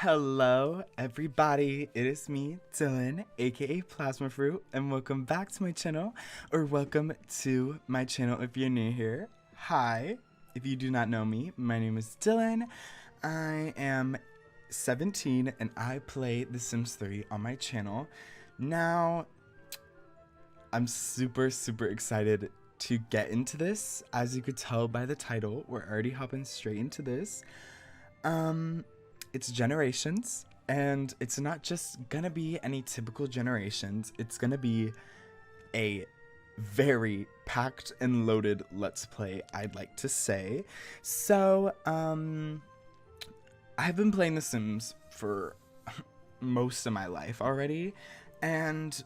Hello, everybody. It is me, Dylan, aka Plasma Fruit, and welcome back to my channel, or welcome to my channel if you're new here. Hi, if you do not know me, my name is Dylan. I am 17 and I play The Sims 3 on my channel. Now, I'm super excited to get into this. As you could tell by the title, we're already hopping straight into this. It's generations, and it's not just gonna be any typical generations. It's gonna be a very packed and loaded let's play, I'd like to say. So, I've been playing The Sims for most of my life already, and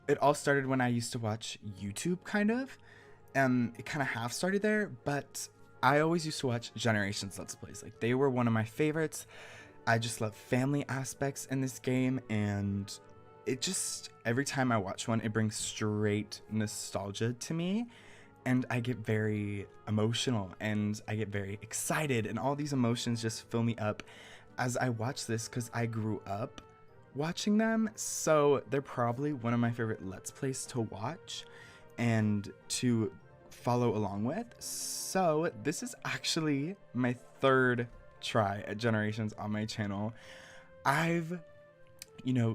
it all started when I used to watch YouTube, kind of. It kind of half started there, but I always used to watch Generations Let's Plays. Like, they were one of my favorites. I just love family aspects in this game, and it just, every time I watch one, it brings straight nostalgia to me, and I get very emotional, and I get very excited, and all these emotions just fill me up as I watch this, because I grew up watching them, so they're probably one of my favorite Let's Plays to watch and to follow along with. So this is actually my third try at Generations on my channel. I've,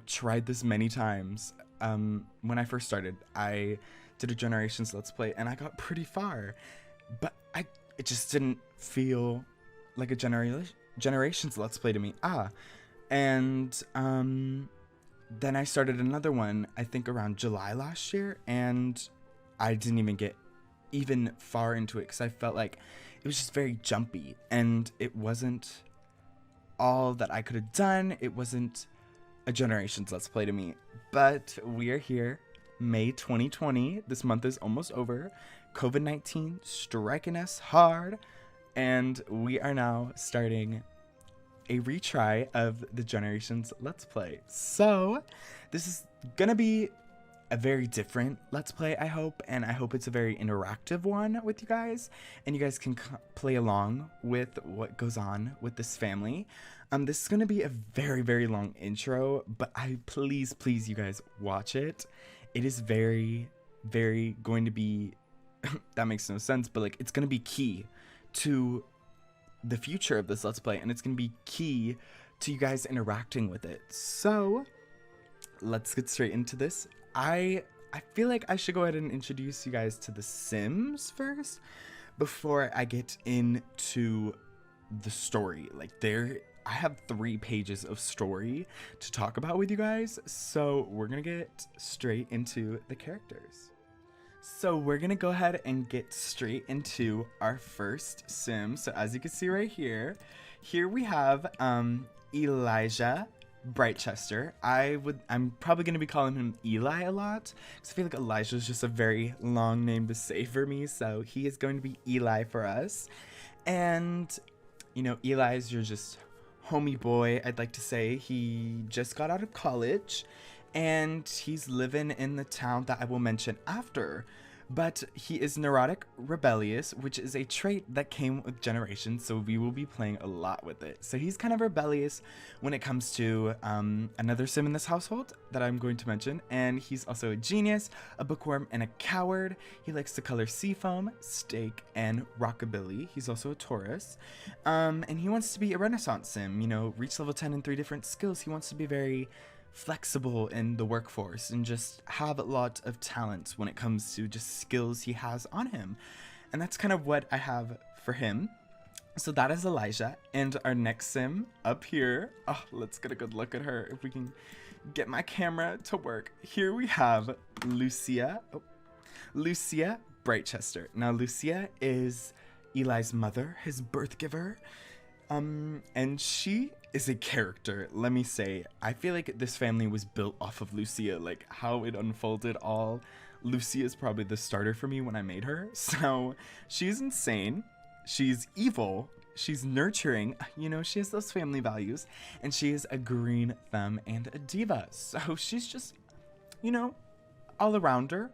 tried this many times. When I first started, I did a Generations Let's Play and I got pretty far, but it just didn't feel like a Generations Let's Play to me. And then I started another one, I think around July last year, and I didn't even get even far into it because I felt like it was just very jumpy and it wasn't all that I could have done. It wasn't a Generations Let's Play to me. But we are here, May 2020. This month is almost over. COVID-19 striking us hard, and we are now starting a retry of the Generations Let's Play. So this is gonna be a very different Let's Play, I hope, and I hope it's a very interactive one with you guys, and you guys can play along with what goes on with this family. This is gonna be a very long intro, but please you guys watch it. It is very going to be that makes no sense, but like, it's gonna be key to the future of this Let's Play, and it's gonna be key to you guys interacting with it. So let's get straight into this. I feel like I should go ahead and introduce you guys to The Sims first before I get into the story. Like, I have 3 pages of story to talk about with you guys, so we're gonna get straight into the characters. So we're gonna go ahead and get straight into our first Sim. So as you can see right here we have Elijah Britchester. I'm probably going to be calling him Eli a lot, because I feel like Elijah is just a very long name to say for me, so he is going to be Eli for us. And, Eli is your just homie boy, I'd like to say. He just got out of college, and he's living in the town that I will mention after. But he is neurotic, rebellious, which is a trait that came with Generations, so we will be playing a lot with it. So he's kind of rebellious when it comes to another Sim in this household that I'm going to mention, and he's also a genius, a bookworm, and a coward. He likes to color seafoam, steak, and rockabilly. He's also a Taurus, and he wants to be a Renaissance Sim, reach level 10 in 3 different skills. He wants to be very flexible in the workforce and just have a lot of talents when it comes to just skills he has on him. And that's kind of what I have for him. So that is Elijah. And our next Sim up here, let's get a good look at her if we can get my camera to work. Here we have Lucia Britchester. Now Lucia is Eli's mother, his birth giver. And she is a character, let me say. I feel like this family was built off of Lucia, like how it unfolded all. Lucia is probably the starter for me when I made her. So she's insane, she's evil, she's nurturing, she has those family values, and she is a green thumb and a diva. So she's just, all around her.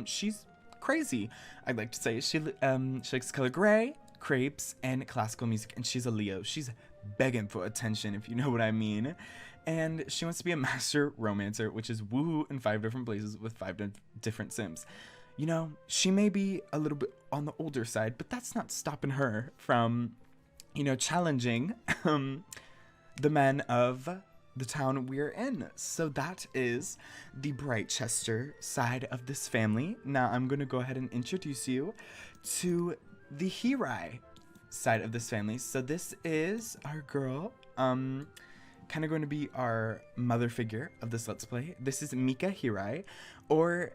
She's crazy, I'd like to say. She likes to color gray, crepes, and classical music, and she's a Leo. She's begging for attention, if you know what I mean. And she wants to be a master romancer, which is woohoo in 5 different places with 5 different Sims. You know, she may be a little bit on the older side, but that's not stopping her from, you know, challenging the men of the town we're in. So that is the Britchester side of this family. Now I'm going to go ahead and introduce you to the Hirai side of this family. So this is our girl, kind of going to be our mother figure of this Let's Play. This is Mika Hirai, or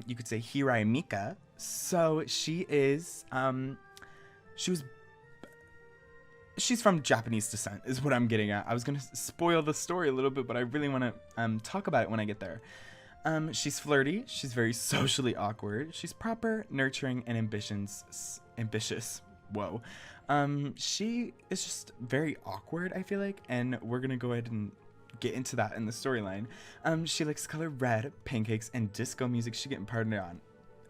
you could say Hirai Mika. So she is, she's from Japanese descent, is what I'm getting at. I was going to spoil the story a little bit, but I really want to talk about it when I get there. She's flirty. She's very socially awkward. She's proper, nurturing, and ambitious. Whoa. She is just very awkward, I feel like, and we're going to go ahead and get into that in the storyline. She likes to color red, pancakes, and disco music. She's getting parted on.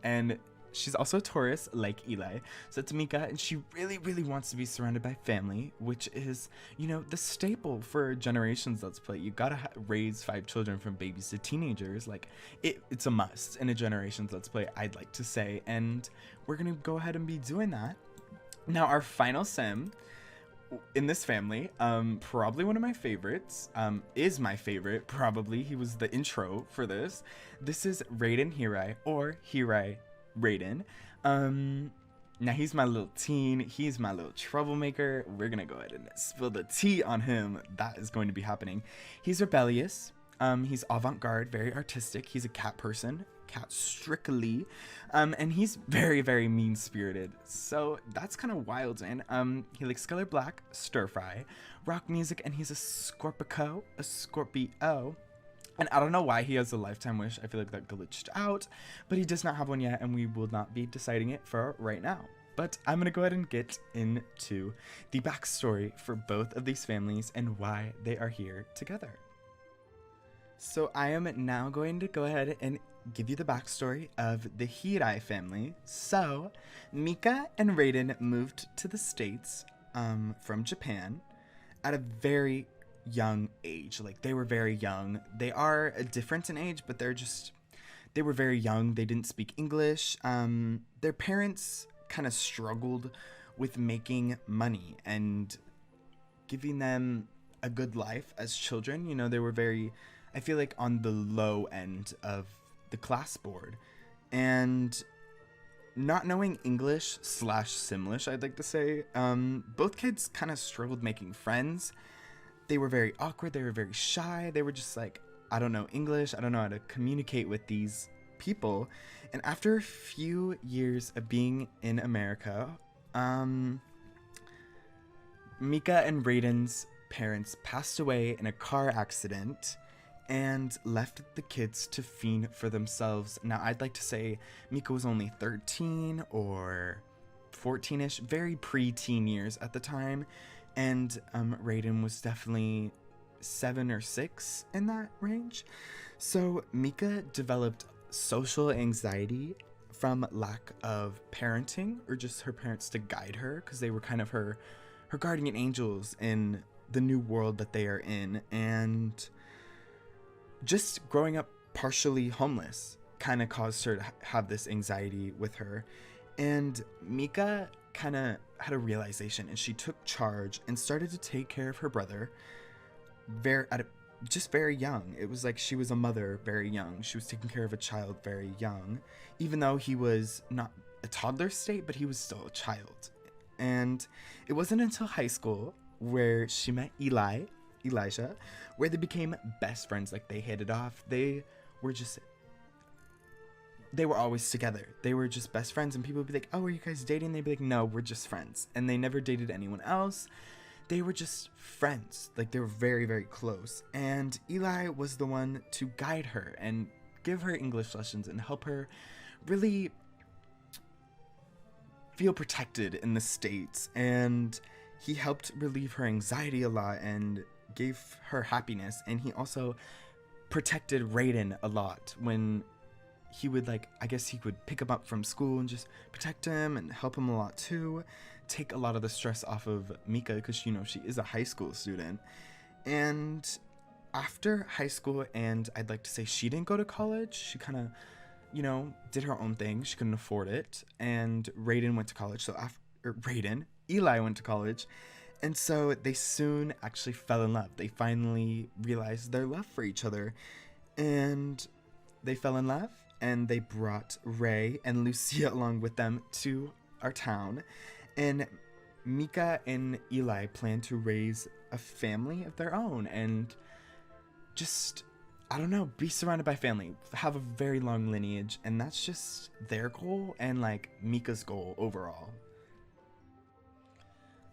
And she's also a Taurus, like Eli. So it's Mika, and she really, really wants to be surrounded by family, which is, you know, the staple for generations Let's Play. You gotta raise 5 children from babies to teenagers. Like, it's a must in a generations Let's Play, I'd like to say. And we're gonna go ahead and be doing that. Now, our final Sim in this family, probably one of my favorites, is my favorite, probably. He was the intro for this. This is Raiden Hirai, or Hirai Raiden. Now he's my little teen. He's my little troublemaker. We're gonna go ahead and spill the tea on him. That is going to be happening. He's rebellious. He's avant-garde, very artistic. He's a cat person. Cat strictly. And he's very, very mean-spirited. So that's kind of wild, man. He likes color black, stir-fry, rock music, and he's a Scorpio. And I don't know why he has a lifetime wish. I feel like that glitched out, but he does not have one yet, and we will not be deciding it for right now. But I'm going to go ahead and get into the backstory for both of these families and why they are here together. So I am now going to go ahead and give you the backstory of the Hirai family. So Mika and Raiden moved to the States from Japan at a very young age. Like, they were very young. They are different in age, but they were very young. They didn't speak English. Their parents kind of struggled with making money and giving them a good life as children. You know, they were very, I feel like, on the low end of the class board, and not knowing English / Simlish, I'd like to say, both kids kind of struggled making friends. They were very awkward. They were very shy. They were just like, I don't know English. I don't know how to communicate with these people. And after a few years of being in America, Mika and Raiden's parents passed away in a car accident and left the kids to fend for themselves. Now, I'd like to say Mika was only 13 or 14-ish, very pre-teen years at the time, and Raiden was definitely 7 or 6 in that range. So Mika developed social anxiety from lack of parenting, or just her parents to guide her, because they were kind of her guardian angels in the new world that they are in. And just growing up partially homeless kind of caused her to have this anxiety with her. And Mika kind of had a realization, and she took charge and started to take care of her brother just very young. It was like she was a mother very young. She was taking care of a child very young, even though he was not a toddler state, but he was still a child. And it wasn't until high school where she met Elijah, where they became best friends. Like, they hit it off. They were always together. They were just best friends, and people would be like, oh, are you guys dating? They'd be like, no, we're just friends. And they never dated anyone else. They were just friends. Like, they were very, very close. And Eli was the one to guide her and give her English lessons and help her really feel protected in the States. And he helped relieve her anxiety a lot and gave her happiness. And he also protected Raiden a lot when he would, like, I guess he would pick him up from school and just protect him and help him a lot too. take a lot of the stress off of Mika, because, you know, she is a high school student. And after high school, and I'd like to say she didn't go to college, she kind of, you know, did her own thing. She couldn't afford it. And Raiden went to college. So Eli went to college. And so they soon actually fell in love. They finally realized their love for each other. And they fell in love, and they brought Ray and Lucia along with them to our town. And Mika and Eli plan to raise a family of their own and just, I don't know, be surrounded by family, have a very long lineage. And that's just their goal and like Mika's goal overall.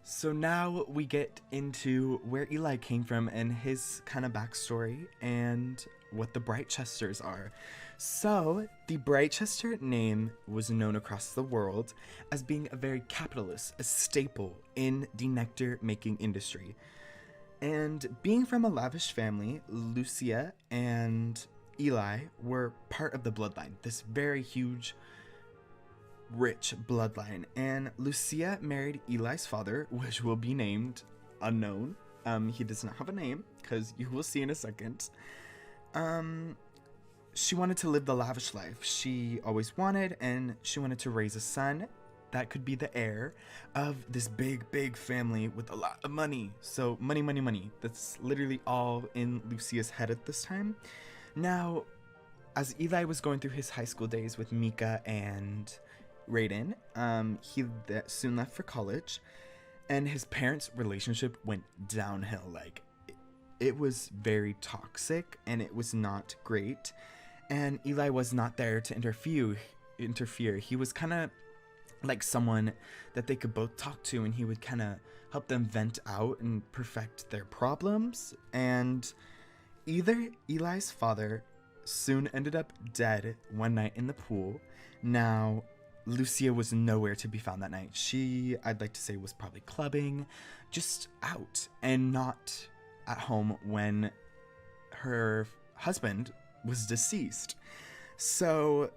So now we get into where Eli came from and his kind of backstory and what the Britchesters are. So the Britchester name was known across the world as being a very capitalist, a staple in the nectar making industry. And being from a lavish family, Lucia and Eli were part of the bloodline, this very huge, rich bloodline. And Lucia married Eli's father, which will be named unknown. He does not have a name, because you will see in a second. She wanted to live the lavish life she always wanted, and she wanted to raise a son that could be the heir of this big family with a lot of money. So money. That's literally all in Lucia's head at this time. Now, as Eli was going through his high school days with Mika and Raiden, he soon left for college, and his parents' relationship went downhill. Like, it was very toxic, and it was not great. And Eli was not there to interfere. He was kind of like someone that they could both talk to, and he would kind of help them vent out and perfect their problems. And Eli's father soon ended up dead one night in the pool. Now, Lucia was nowhere to be found that night. She, I'd like to say, was probably clubbing, just out, and not at home when her husband was deceased. So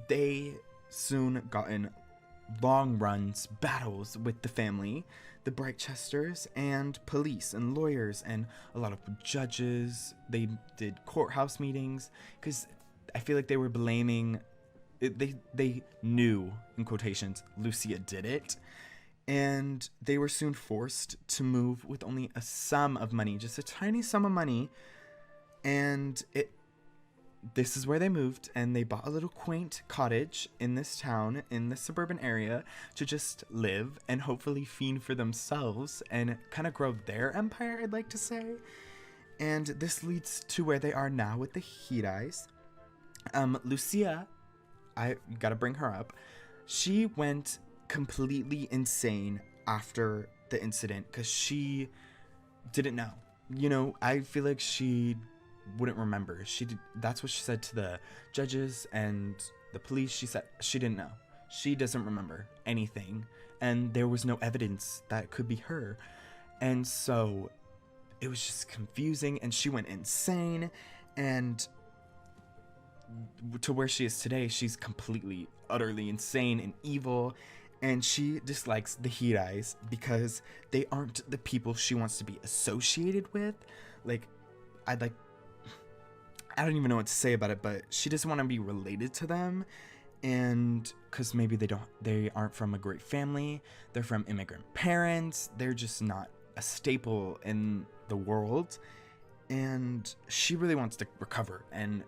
they soon got in long battles with the family, the Britchesters, and police and lawyers and a lot of judges. They did courthouse meetings because I feel like they were blaming they knew, in quotations, Lucia did it. And they were soon forced to move with only a sum of money, just a tiny sum of money. And this is where they moved, and they bought a little quaint cottage in this town, in this suburban area, to just live and hopefully fend for themselves and kind of grow their empire, I'd like to say. And this leads to where they are now with the Hirais. Lucia, I gotta bring her up. She went completely insane after the incident because she didn't know. You know, I feel like she wouldn't remember. That's what she said to the judges and the police. She said she didn't know. She doesn't remember anything, and there was no evidence that it could be her. And so it was just confusing, and she went insane. And to where she is today, she's completely, utterly insane and evil, and she dislikes the Hirais because they aren't the people she wants to be associated with. Like, I don't even know what to say about it, but she doesn't want to be related to them, and because maybe they aren't from a great family, they're from immigrant parents, they're just not a staple in the world. And she really wants to recover, and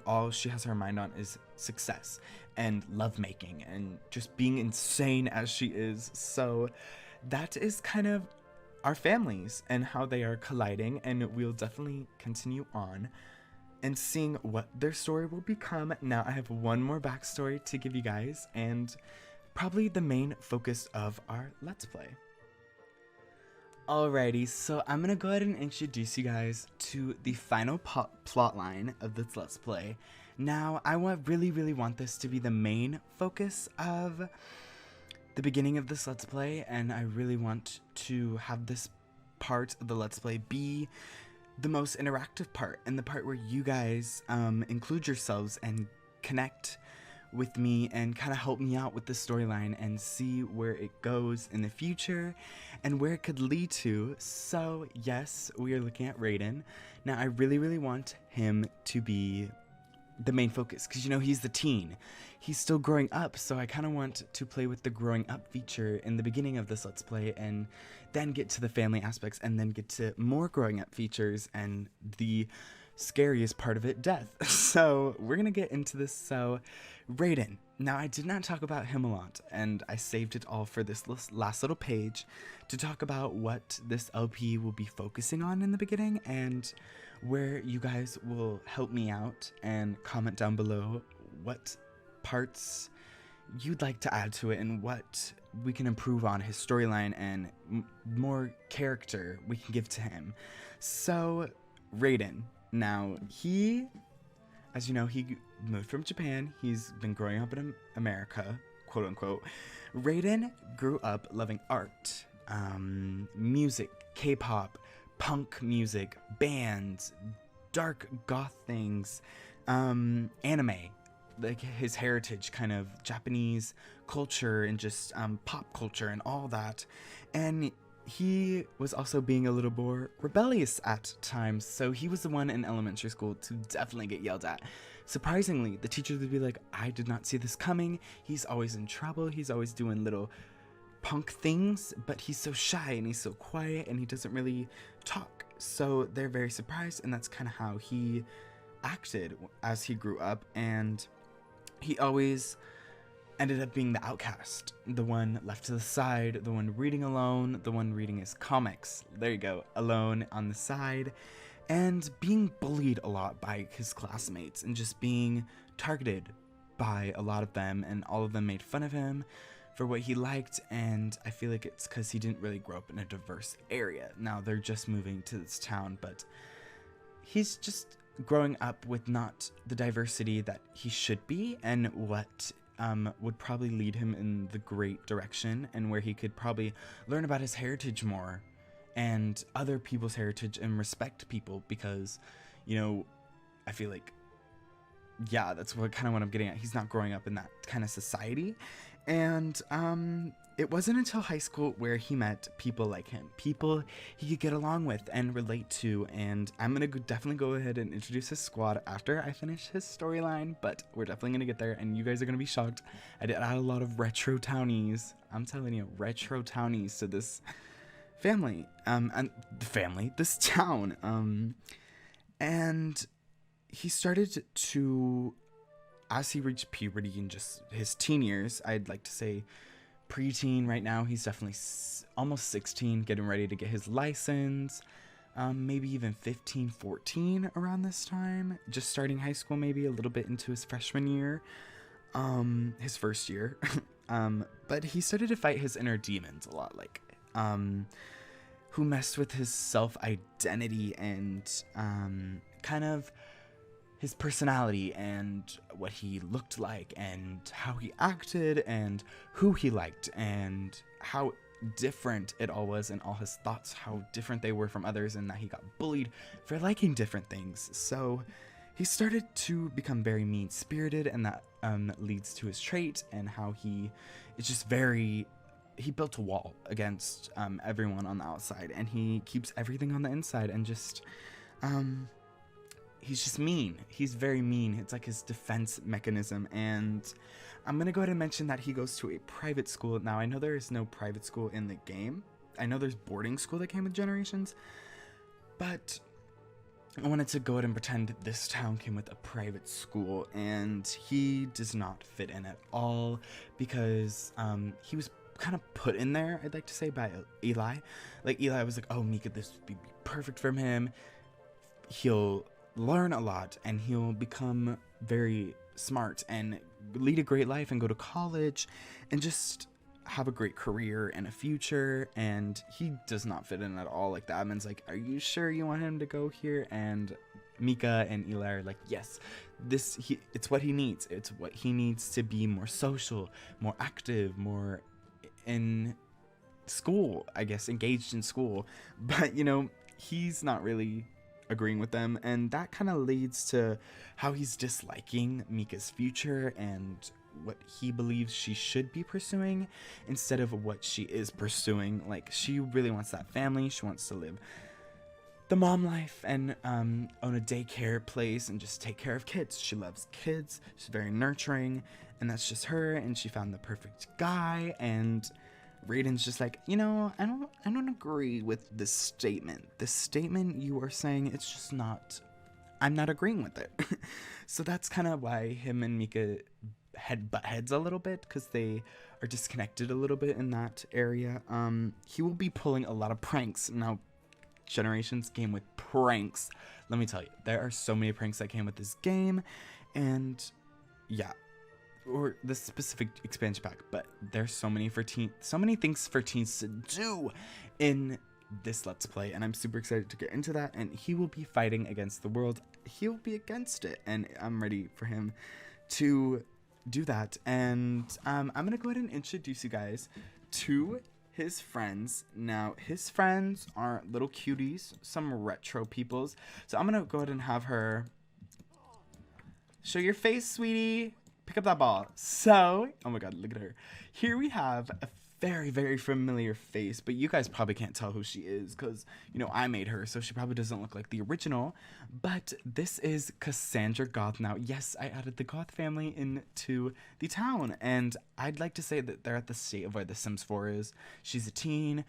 all she has her mind on is success and lovemaking and just being insane as she is. So that is kind of our families and how they are colliding, and we'll definitely continue on and seeing what their story will become. Now I have one more backstory to give you guys, and probably the main focus of our Let's Play. Alrighty, so I'm gonna go ahead and introduce you guys to the final plot line of this Let's Play. Now, I really want this to be the main focus of the beginning of this Let's Play, and I really want to have this part of the Let's Play be the most interactive part, and the part where you guys include yourselves and connect with me and kind of help me out with the storyline and see where it goes in the future and where it could lead to. So yes, we are looking at Raiden. Now I really, really want him to be the main focus because, you know, he's the teen. He's still growing up, so I kind of want to play with the growing up feature in the beginning of this Let's Play and then get to the family aspects and then get to more growing up features and the scariest part of it, death. So we're gonna get into this. So Raiden. Now I did not talk about him a lot, and I saved it all for this last little page to talk about what this LP will be focusing on in the beginning and where you guys will help me out and comment down below what parts you'd like to add to it and what we can improve on his storyline and more character we can give to him. So Raiden. Now he, as you know, he moved from Japan. He's been growing up in America, quote unquote. Raiden grew up loving art, music, K-pop, punk music, bands, dark goth things, anime, like his heritage, kind of Japanese culture and just pop culture and all that. And he was also being a little more rebellious at times, so he was the one in elementary school to definitely get yelled at. Surprisingly, the teachers would be like, I did not see this coming. He's always in trouble. He's always doing little punk things, but he's so shy and he's so quiet and he doesn't really talk. So they're very surprised, and that's kind of how he acted as he grew up, and he always ended up being the outcast, the one left to the side, the one reading alone, the one reading his comics. There you go, alone on the side, and being bullied a lot by his classmates and just being targeted by a lot of them, and all of them made fun of him for what he liked, and I feel like it's because he didn't really grow up in a diverse area. Now they're just moving to this town, but he's just growing up with not the diversity that he should be, and what would probably lead him in the great direction, and where he could probably learn about his heritage more and other people's heritage and respect people, because, you know, I feel like, yeah, that's what kind of what I'm getting at. He's not growing up in that kind of society. And it wasn't until high school where he met people like him, people he could get along with and relate to. And I'm gonna definitely go ahead and introduce his squad after I finish his storyline, but we're definitely gonna get there, and you guys are gonna be shocked. I did add a lot of retro townies. I'm telling you, retro townies to this family, and the family, this town. And he started to, as he reached puberty and just his teen years, I'd like to say preteen right now, he's definitely almost 16, getting ready to get his license, maybe even 15, 14 around this time, just starting high school, maybe a little bit into his freshman year, his first year. But he started to fight his inner demons a lot, like, who messed with his self-identity and kind of his personality and what he looked like and how he acted and who he liked and how different it all was, and all his thoughts, how different they were from others, and that he got bullied for liking different things. So he started to become very mean-spirited, and that leads to his trait, and how he is just very, he built a wall against everyone on the outside, and he keeps everything on the inside, and just he's just mean. He's very mean. It's like his defense mechanism. And I'm going to go ahead and mention that he goes to a private school. Now, I know there is no private school in the game. I know there's boarding school that came with Generations. But I wanted to go ahead and pretend this town came with a private school. And he does not fit in at all, because he was kind of put in there, I'd like to say, by Eli. Like, Eli was like, oh, Mika, this would be perfect for him. He'll learn a lot, and he'll become very smart and lead a great life and go to college and just have a great career and a future. And he does not fit in at all. Like, the admin's like, are you sure you want him to go here? And Mika and Eli are like, yes, it's what he needs. It's what he needs to be more social, more active, more in school, I guess, engaged in school. But, you know, he's not really agreeing with them, and that kind of leads to how he's disliking Mika's future and what he believes she should be pursuing instead of what she is pursuing. Like, she really wants that family. She wants to live the mom life and own a daycare place and just take care of kids. She loves kids. She's very nurturing, and that's just her. And she found the perfect guy. And Raiden's just like, you know, I don't agree with this statement. This statement you are saying, it's just not. I'm not agreeing with it. So that's kind of why him and Mika butt heads a little bit, because they are disconnected a little bit in that area. He will be pulling a lot of pranks now. Generations came with pranks. Let me tell you, there are so many pranks that came with this game, and yeah, or this specific expansion pack. But there's so many things for teens to do in this Let's Play, and I'm super excited to get into that. And he will be fighting against the world. He will be against it, and I'm ready for him to do that. And I'm gonna go ahead and introduce you guys to his friends. Now, his friends are little cuties, some retro peoples. So I'm gonna go ahead and have her show your face, sweetie. Pick up that ball. So, oh my god, look at her. Here we have a very, very familiar face, but you guys probably can't tell who she is because, you know, I made her, so she probably doesn't look like the original. But this is Cassandra Goth. Now, yes, I added the Goth family into the town, and I'd like to say that they're at the state of where the Sims 4 is. She's a teen.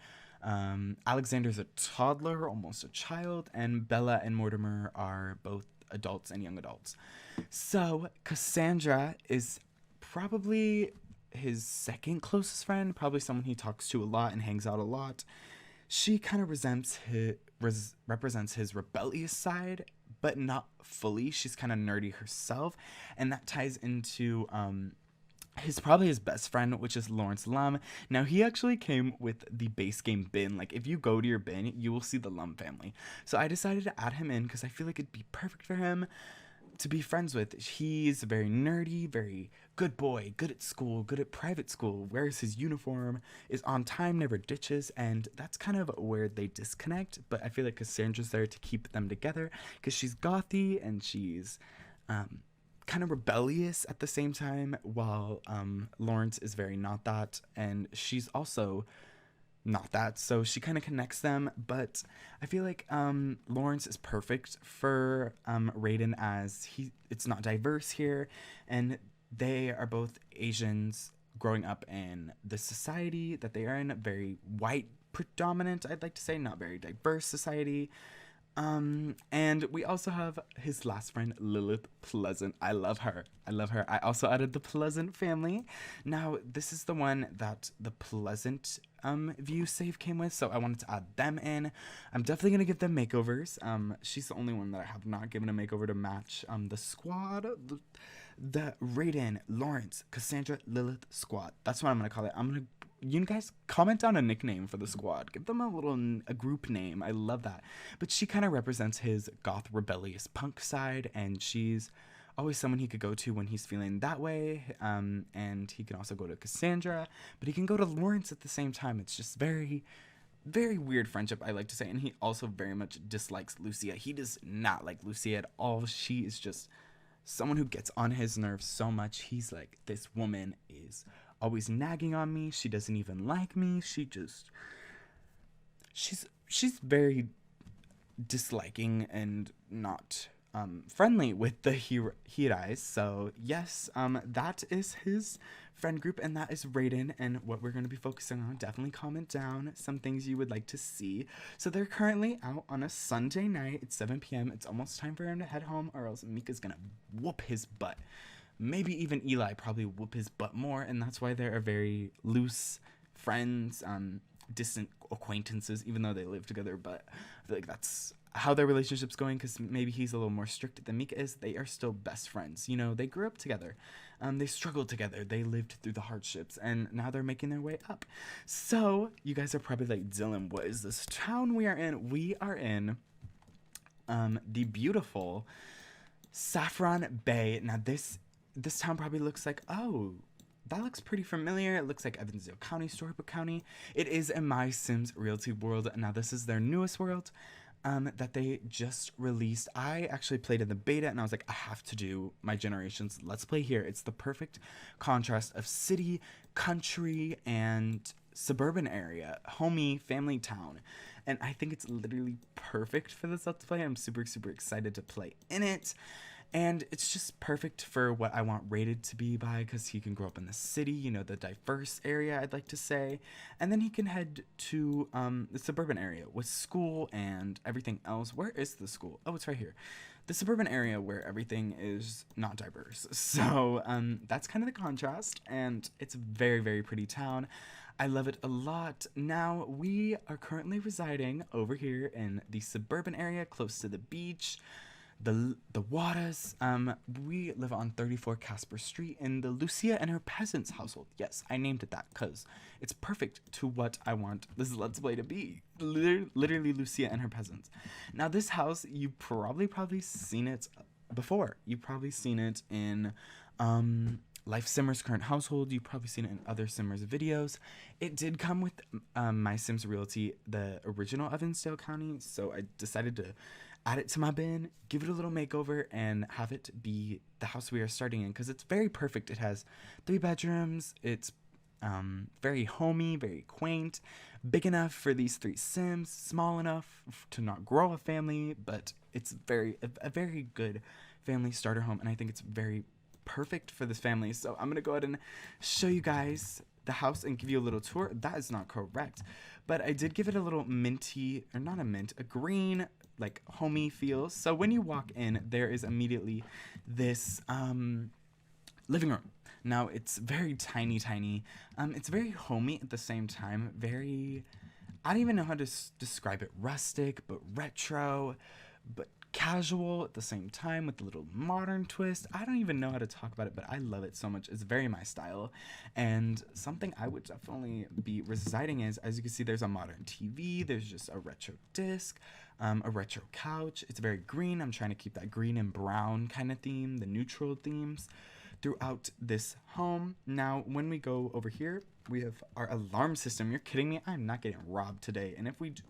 Alexander's a toddler, almost a child, and Bella and Mortimer are both adults and young adults. So Cassandra is probably his second closest friend, probably someone he talks to a lot and hangs out a lot. She kind of represents his rebellious side, but not fully. She's kind of nerdy herself, and that ties into probably his best friend, which is Lawrence Lum. Now, he actually came with the base game bin. Like, if you go to your bin, you will see the Lum family. So I decided to add him in because I feel like it'd be perfect for him to be friends with. He's very nerdy, very good boy, good at school, good at private school, wears his uniform, is on time, never ditches, and that's kind of where they disconnect. But I feel like Cassandra's there to keep them together because she's gothy and she's kind of rebellious at the same time, while Lawrence is very not that, and she's also not that, so she kind of connects them. But I feel like Lawrence is perfect for Raiden, as it's not diverse here, and they are both Asians growing up in the society that they are in, very white predominant, I'd like to say, not very diverse society. And we also have his last friend, Lilith Pleasant. I love her. I also added the Pleasant family. Now, this is the one that the Pleasant view save came with, so I wanted to add them in. I'm definitely going to give them makeovers. She's the only one that I have not given a makeover to match the squad. The Raiden, Lawrence, Cassandra, Lilith squad. That's what I'm going to call it. You guys comment down a nickname for the squad. Give them a group name. I love that. But she kind of represents his goth rebellious punk side, and she's always someone he could go to when he's feeling that way. And he can also go to Cassandra, but he can go to Lawrence at the same time. It's just very, very weird friendship, I like to say. And he also very much dislikes Lucia. He does not like Lucia at all. She is just someone who gets on his nerves so much. He's like, this woman is always nagging on me. She doesn't even like me. She's very disliking and not friendly with the Hirai. So yes, that is his friend group, and that is Raiden and what we're going to be focusing on. Definitely comment down some things you would like to see. So they're currently out on a Sunday night. It's 7 p.m. It's almost time for him to head home, or else Mika's gonna whoop his butt. Maybe even Eli probably whoop his butt more, and that's why they're very loose friends, distant acquaintances, even though they live together. But I feel like that's how their relationship's going, because maybe he's a little more strict than Mika is. They are still best friends. You know, they grew up together. They struggled together. They lived through the hardships, and now they're making their way up. So you guys are probably like, Dylan, what is this town we are in? We are in the beautiful Saffron Bay. Now this town probably looks like, oh, that looks pretty familiar. It looks like Evansville County, Storybook County. It is in My Sims Realty World. Now, this is their newest world. that they just released. I actually played in the beta and I was like, I have to do my Generations Let's Play here. It's the perfect contrast of city, country, and suburban area, homey, family town. And I think it's literally perfect for this Let's Play. I'm super, super excited to play in it. And it's just perfect for what I want Raiden to be by, because he can grow up in the city, you know, the diverse area, I'd like to say. And then he can head to the suburban area with school and everything else. Where is the school? Oh, it's right here. The suburban area where everything is not diverse. So that's kind of the contrast, and it's a very, very pretty town. I love it a lot. Now, we are currently residing over here in the suburban area close to the beach. The waters. We live on 34 Casper Street in the Lucia and her peasants household. Yes, I named it that because it's perfect to what I want this Let's Play to be. Literally Lucia and her peasants. Now, this house, you probably seen it before. You've probably seen it in Life Simmer's current household. You've probably seen it in other Simmers videos. It did come with My Sims Realty, the original Evansdale County, so I decided to add it to my bin, give it a little makeover, and have it be the house we are starting in, because it's very perfect. It has 3 bedrooms. It's very homey, very quaint, big enough for these 3 Sims, small enough to not grow a family, but it's a very good family starter home, and I think it's very perfect for this family. So I'm gonna go ahead and show you guys the house and give you a little tour. That is not correct, but I did give it a little minty, or not a mint, a green, like homey feel. So when you walk in, there is immediately this living room. Now, it's very tiny. It's very homey at the same time. Very, I don't even know how to describe it. Rustic, but retro, but casual at the same time with a little modern twist. I don't even know how to talk about it, but I love it so much. It's very my style, and something I would definitely be residing is, as you can see, there's a modern TV, there's just a retro disc, a retro couch. It's very green. I'm trying to keep that green and brown kind of theme, the neutral themes throughout this home. Now, when we go over here, we have our alarm system. You're kidding me? I'm not getting robbed today, and if we do,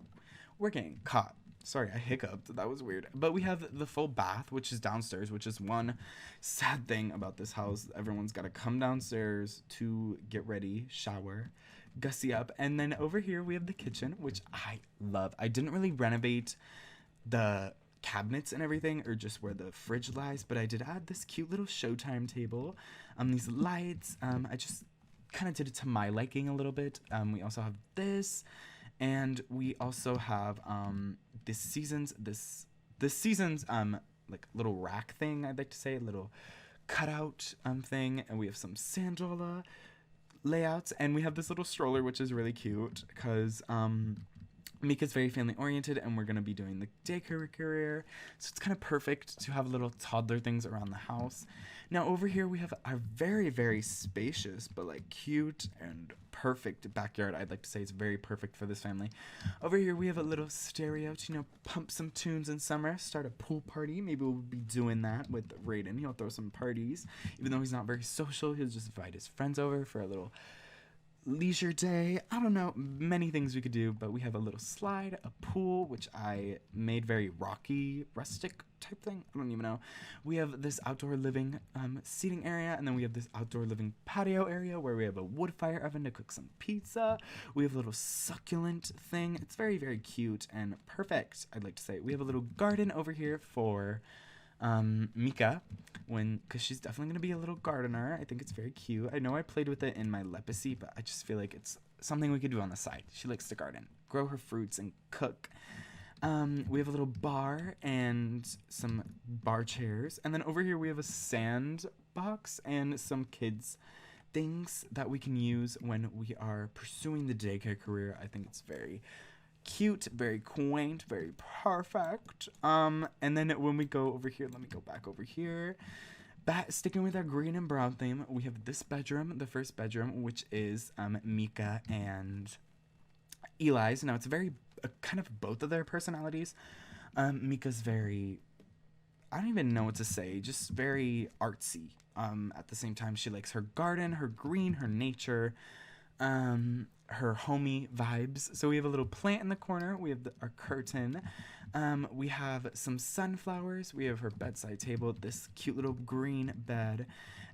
we're getting caught. Sorry, I hiccuped. That was weird. But we have the full bath, which is downstairs, which is one sad thing about this house. Everyone's got to come downstairs to get ready, shower, gussy up. And then over here, we have the kitchen, which I love. I didn't really renovate the cabinets and everything, or just where the fridge lies, but I did add this cute little Showtime table. These lights. I just kind of did it to my liking a little bit. We also have this. And we also have this season's like little rack thing, I'd like to say, a little cutout thing, and we have some Sandola layouts, and we have this little stroller, which is really cute because Mika's very family oriented, and we're gonna be doing the Daycare Career, so it's kind of perfect to have little toddler things around the house. Now over here we have our very, very spacious but like cute and perfect backyard. I'd like to say it's very perfect for this family. Over here we have a little stereo to, you know, pump some tunes in summer, start a pool party. Maybe we'll be doing that with Raiden. He'll throw some parties, even though he's not very social. He'll just invite his friends over for a little leisure day. I don't know, many things we could do, but we have a little slide, a pool, which I made very rocky, rustic type thing. I don't even know. We have this outdoor living seating area, and then we have this outdoor living patio area where we have a wood fire oven to cook some pizza. We have a little succulent thing. It's very, very cute and perfect, I'd like to say. We have a little garden over here for Mika, because she's definitely gonna be a little gardener. I think it's very cute. I know I played with it in my leprosy, but I just feel like it's something we could do on the side. She likes to garden, grow her fruits, and cook. We have a little bar and some bar chairs, and then over here we have a sandbox and some kids things that we can use when we are pursuing the daycare career. I think it's very cute, very quaint, very perfect. And then when we go over here, let me go back over here. Sticking with our green and brown theme, we have this bedroom, the first bedroom, which is Mika and Eli's. Now, it's very kind of both of their personalities. Mika's very, I don't even know what to say, just very artsy. At the same time, she likes her garden, her green, her nature. her homey vibes. So we have a little plant in the corner. We have our curtain. We have some sunflowers. We have her bedside table, this cute little green bed.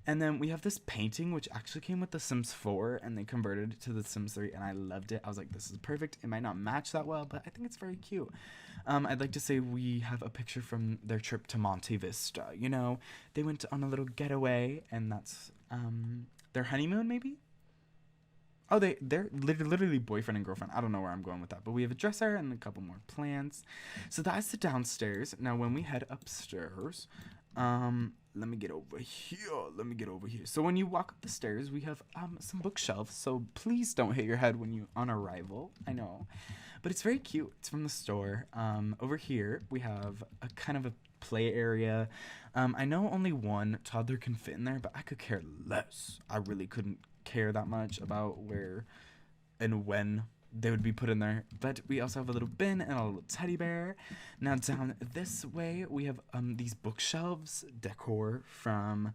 And then we have this painting, which actually came with The Sims 4, and they converted it to The Sims 3, and I loved it. I was like, this is perfect. It might not match that well, but I think it's very cute. I'd like to say we have a picture from their trip to Monte Vista. You know, they went on a little getaway, and that's their honeymoon, maybe? Oh, they're literally boyfriend and girlfriend. I don't know where I'm going with that. But we have a dresser and a couple more plants. So that's the downstairs. Now, when we head upstairs, let me get over here. So when you walk up the stairs, we have some bookshelves. So please don't hit your head when you on arrival. I know. But it's very cute. It's from the store. Over here, we have a kind of a play area. I know only one toddler can fit in there, but I could care less. I really couldn't care that much about where and when they would be put in there. But we also have a little bin and a little teddy bear. Now down this way we have these bookshelves decor from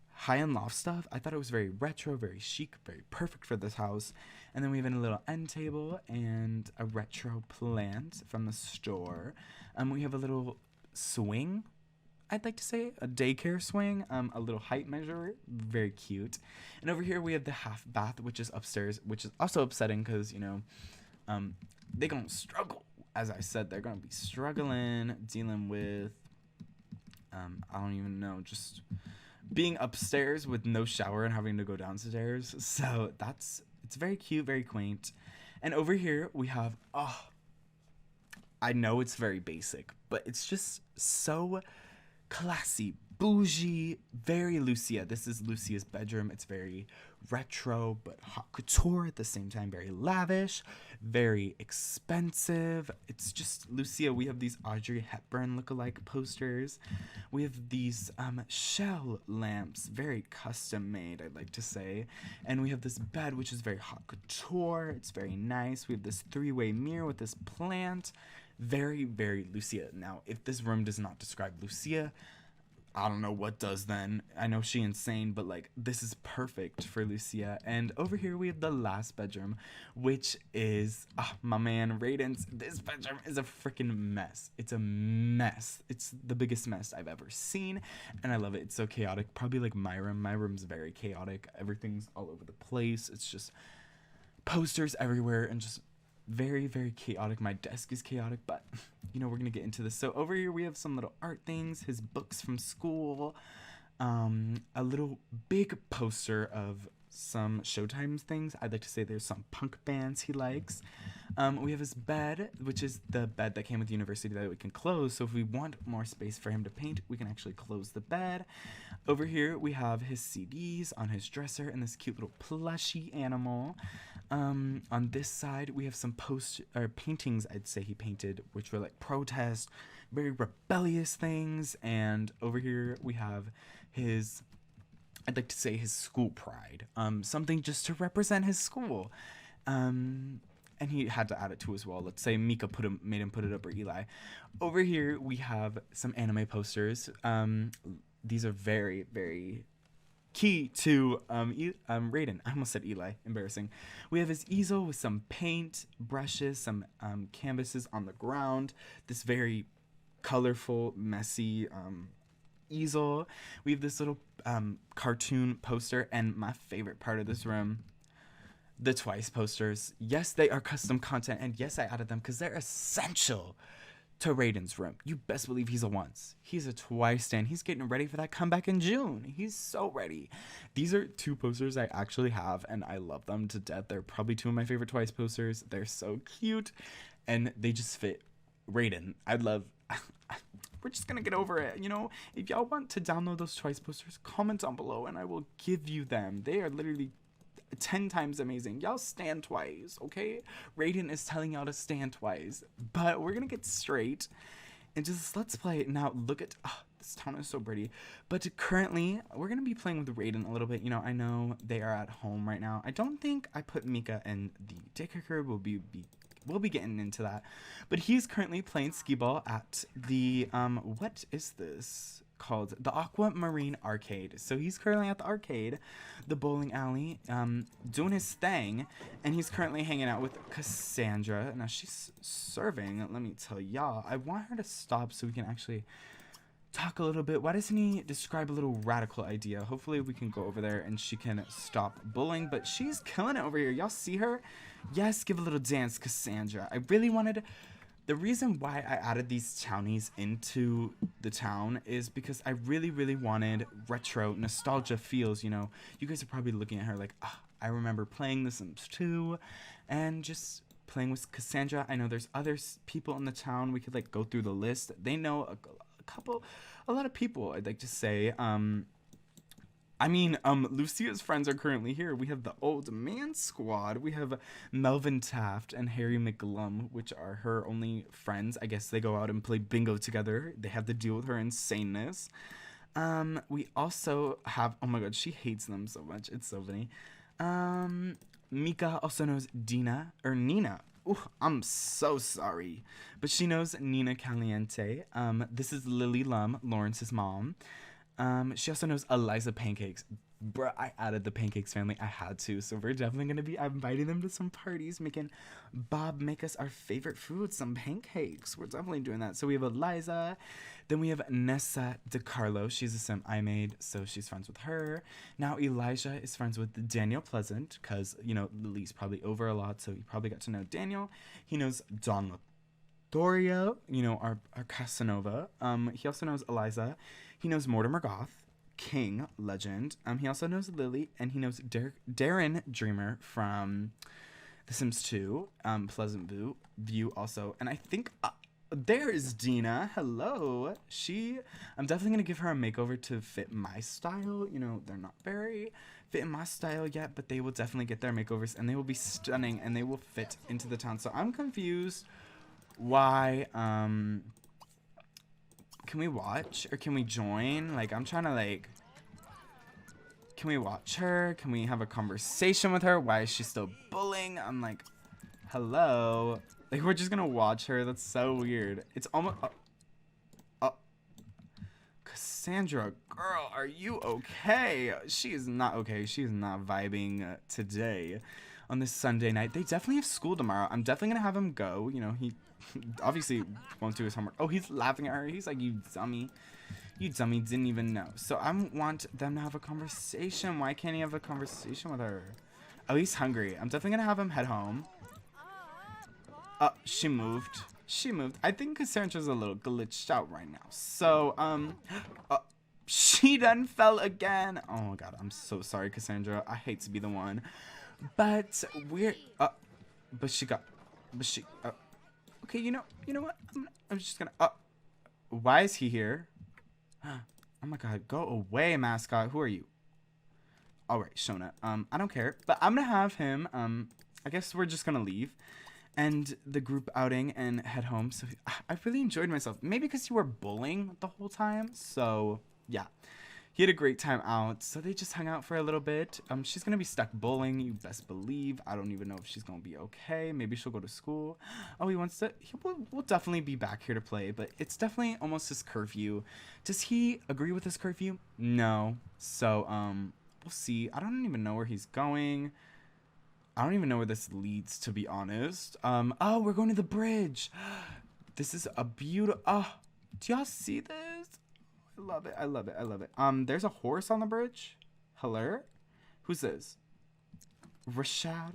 high-end loft stuff. I thought it was very retro, very chic, very perfect for this house. And then we have a little end table and a retro plant from the store. We have a little swing, I'd like to say, a daycare swing, a little height measure, very cute. And over here we have the half bath, which is upstairs, which is also upsetting because, you know, they're going to struggle. As I said, they're going to be struggling, dealing with, I don't even know, just being upstairs with no shower and having to go downstairs. So it's very cute, very quaint. And over here we have, I know it's very basic, but it's just so classy, bougie, very Lucia. This is Lucia's bedroom. It's very retro, but haute couture at the same time. Very lavish, very expensive. It's just Lucia. We have these Audrey Hepburn lookalike posters. We have these shell lamps, very custom made, I'd like to say. And we have this bed, which is very haute couture. It's very nice. We have this three-way mirror with this plant. Very, very Lucia. Now, if this room does not describe Lucia, I don't know what does then. I know she insane, but like this is perfect for Lucia. And over here we have the last bedroom, which is my man Raiden's. This bedroom is a freaking mess. It's a mess. It's the biggest mess I've ever seen, and I love it. It's so chaotic. Probably like my room. My room's very chaotic. Everything's all over the place. It's just posters everywhere and just very, very chaotic. My desk is chaotic, but you know, we're gonna get into this. So over here we have some little art things, his books from school, a little big poster of some Showtime things. I'd like to say there's some punk bands he likes. We have his bed, which is the bed that came with the university that we can close. So if we want more space for him to paint, we can actually close the bed. Over here we have his CDs on his dresser and this cute little plushy animal. On this side we have some paintings, I'd say he painted, which were like protest, very rebellious things. And over here we have his, I'd like to say, his school pride, something just to represent his school. And he had to add it to his wall. Let's say Mika made him put it up, or Eli. Over here we have some anime posters. These are very, very key to Raiden. I almost said Eli. Embarrassing. We have his easel with some paint, brushes, some canvases on the ground. This very colorful, messy easel. We have this little cartoon poster, and my favorite part of this room, the Twice posters. Yes, they are custom content, and yes, I added them because they're essential to Raiden's room. You best believe he's a once. He's a Twice stan. He's getting ready for that comeback in June. He's so ready. These are two posters I actually have, and I love them to death. They're probably two of my favorite Twice posters. They're so cute, and they just fit Raiden. We're just gonna get over it. You know, if y'all want to download those Twice posters, comment down below and I will give you them. They are literally 10 times amazing. Y'all stand Twice, okay? Raiden is telling y'all to stand Twice, but we're gonna get straight and just let's play. Now look at, this town is so pretty. But currently we're gonna be playing with Raiden a little bit. You know, I know they are at home right now. I don't think I put Mika in the Daycare Career. We'll be getting into that. But he's currently playing skee ball at the, what is this? called the Aquamarine Arcade. So he's currently at the arcade, the bowling alley, doing his thing, and he's currently hanging out with Cassandra. Now she's serving, let me tell y'all. I want her to stop so we can actually talk a little bit. Why doesn't he describe a little radical idea? Hopefully we can go over there and she can stop bullying, but she's killing it over here. Y'all see her? Yes, give a little dance, Cassandra. I really wanted... The reason why I added these townies into the town is because I really, really wanted retro nostalgia feels, you know. You guys are probably looking at her like, oh, I remember playing The Sims 2 and just playing with Cassandra. I know there's other people in the town. We could like go through the list. They know a lot of people, I'd like to say. Lucia's friends are currently here. We have the Old Man Squad. We have Melvin Taft and Harry McGlum, which are her only friends. I guess they go out and play bingo together. They have to deal with her insaneness. We also have, oh my god, she hates them so much. It's so funny. Mika also knows Nina. Ooh, I'm so sorry. But she knows Nina Caliente. This is Lily Lum, Lawrence's mom. She also knows Eliza Pancakes. Bruh, I added the Pancakes family. I had to. So we're definitely going to be inviting them to some parties, making Bob make us our favorite food, some pancakes. We're definitely doing that. So we have Eliza. Then we have Nessa DeCarlo. She's a sim I made, so she's friends with her. Now Elijah is friends with Daniel Pleasant because, you know, Lily's probably over a lot, so he probably got to know Daniel. He knows Don Doria, you know, our Casanova. He also knows Eliza. He knows Mortimer Goth, King, legend. He also knows Lily, and he knows Darren Dreamer from The Sims 2, Pleasant View also. And I think there is Dina. Hello. I'm definitely going to give her a makeover to fit my style. You know, they're not very fit in my style yet, but they will definitely get their makeovers, and they will be stunning, and they will fit into the town. So I'm confused why, can we watch or can we join? Like, I'm trying to like, can we watch her? Can we have a conversation with her? Why is she still bullying? I'm like, hello. Like, we're just gonna watch her. That's so weird. It's almost, Cassandra, girl, are you okay? She is not okay. She is not vibing today on this Sunday night. They definitely have school tomorrow. I'm definitely gonna have him go. You know, he obviously won't do his homework. Oh, he's laughing at her. He's like, you dummy, didn't even know. So I want them to have a conversation. Why can't he have a conversation with her? Oh, he's hungry. I'm definitely gonna have him head home. She moved. I think Cassandra's a little glitched out right now. So she done fell again. Oh my god, I'm so sorry, Cassandra. I hate to be the one, but okay, you know what? I'm just gonna, why is he here? Oh my god, go away, mascot. Who are you? Alright, Shona. I don't care, but I'm gonna have him, I guess we're just gonna leave and the group outing and head home. So I really enjoyed myself. Maybe because you were bullying the whole time. So yeah, he had a great time out. So they just hung out for a little bit. She's gonna be stuck bullying, you best believe. I don't even know if she's gonna be okay. Maybe she'll go to school. Oh, we'll definitely be back here to play, but it's definitely almost his curfew. Does he agree with his curfew? No. So we'll see. I don't even know where he's going. I don't even know where this leads, to be honest. Oh, we're going to the bridge. This is a beautiful, do y'all see this? I love it. I love it. I love it. There's a horse on the bridge. Hello? Who's this? Rashad?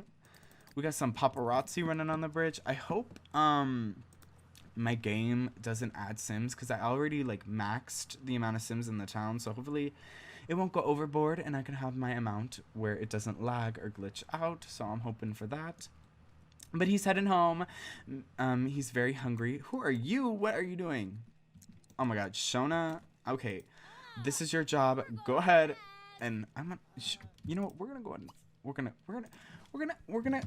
We got some paparazzi running on the bridge. I hope, my game doesn't add Sims, because I already, like, maxed the amount of Sims in the town, so hopefully it won't go overboard, and I can have my amount where it doesn't lag or glitch out, so I'm hoping for that. But he's heading home. He's very hungry. Who are you? What are you doing? Oh my god, Shona. Okay, this is your job. Go ahead, and I'm gonna, you know what? We're gonna go ahead and we're gonna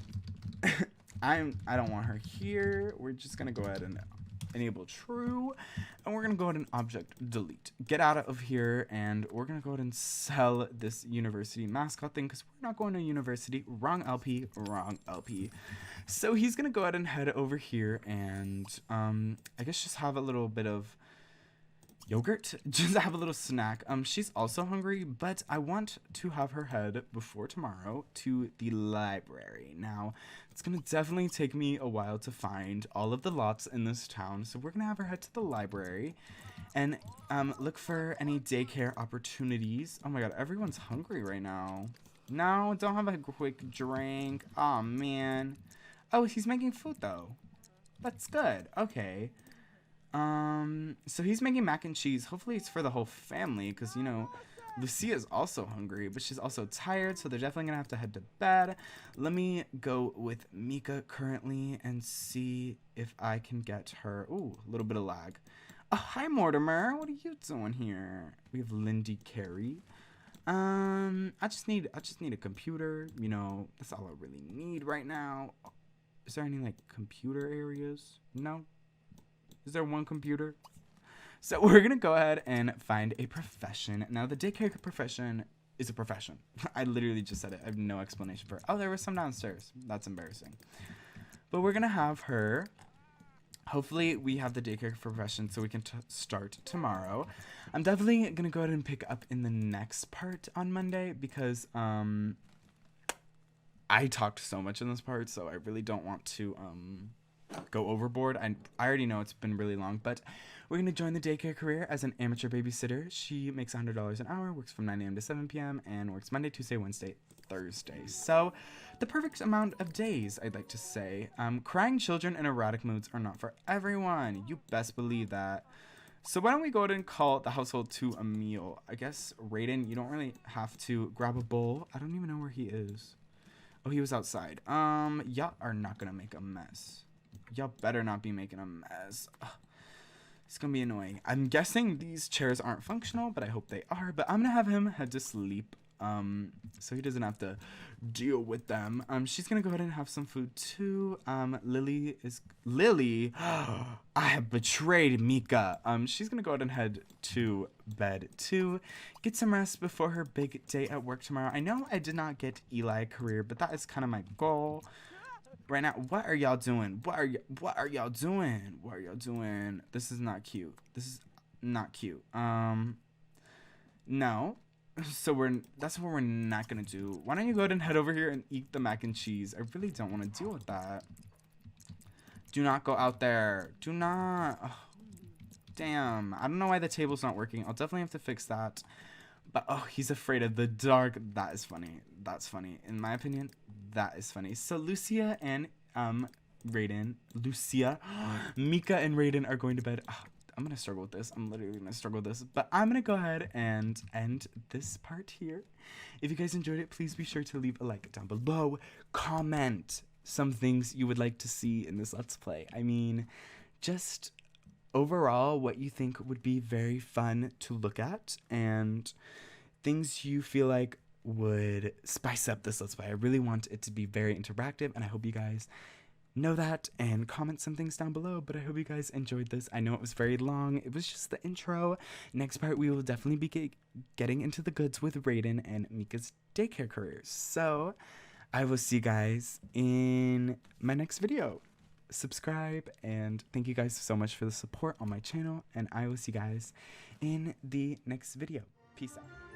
I don't want her here. We're just gonna go ahead and enable true, and we're gonna go ahead and object delete, get out of here, and we're gonna go ahead and sell this university mascot thing, because we're not going to university. Wrong LP. So he's gonna go ahead and head over here and I guess just have a little bit of yogurt just to have a little snack. She's also hungry, but I want to have her head before tomorrow to the library. Now, it's gonna definitely take me a while to find all of the lots in this town, so we're gonna have her head to the library and look for any daycare opportunities. Oh my god, everyone's hungry right now. No, don't have a quick drink. Oh man. Oh, he's making food though. That's good. Okay. So he's making mac and cheese. Hopefully it's for the whole family, because, you know, Lucia's also hungry, but she's also tired, so they're definitely gonna have to head to bed. Let me go with Mika currently and see if I can get her. Ooh, a little bit of lag. Oh, hi Mortimer. What are you doing here? We have Lindy Carey. I just need a computer. You know, that's all I really need right now. Is there any like computer areas? No. Is there one computer? So we're gonna go ahead and find a profession. Now the daycare profession is a profession. I literally just said it. I have no explanation for it. Oh, there was some downstairs. That's embarrassing. But we're gonna have her. Hopefully we have the daycare profession so we can start tomorrow. I'm definitely gonna go ahead and pick up in the next part on Monday because I talked so much in this part, so I really don't want to go overboard. I already know it's been really long, but we're going to join the Daycare Career as an amateur babysitter. She makes $100 an hour, works from 9 a.m. to 7 p.m., and works Monday, Tuesday, Wednesday, Thursday. So the perfect amount of days, I'd like to say. Crying children in erratic moods are not for everyone. You best believe that. So why don't we go ahead and call the household to a meal? I guess, Raiden, you don't really have to grab a bowl. I don't even know where he is. Oh, he was outside. Y'all are not going to make a mess. Y'all better not be making a mess. Ugh. It's gonna be annoying. I'm guessing these chairs aren't functional, but I hope they are. But I'm gonna have him head to sleep, so he doesn't have to deal with them. She's gonna go ahead and have some food too. Lily. I have betrayed Mika. She's gonna go ahead and head to bed too. Get some rest before her big day at work tomorrow. I know I did not get Eli Career, but that is kind of my goal. Right now, what are y'all doing? What are y'all doing? What are y'all doing? This is not cute. This is not cute. No. So that's what we're not gonna do. Why don't you go ahead and head over here and eat the mac and cheese? I really don't want to deal with that. Do not go out there. Do not. Oh, damn. I don't know why the table's not working. I'll definitely have to fix that. But, oh, he's afraid of the dark. That is funny. That's funny. In my opinion, that is funny. So, Lucia and Raiden. Mika and Raiden are going to bed. Oh, I'm going to struggle with this. I'm literally going to struggle with this. But I'm going to go ahead and end this part here. If you guys enjoyed it, please be sure to leave a like down below. Comment some things you would like to see in this Let's Play. I mean, just overall what you think would be very fun to look at and things you feel like would spice up this Let's Play. I really want it to be very interactive, and I hope you guys know that and comment some things down below. But I hope you guys enjoyed this. I know it was very long. It was just the intro. Next part we will definitely be getting into the goods with Raiden and Mika's daycare careers. So I will see you guys in my next video. Subscribe, and thank you guys so much for the support on my channel, and I will see you guys in the next video. Peace out.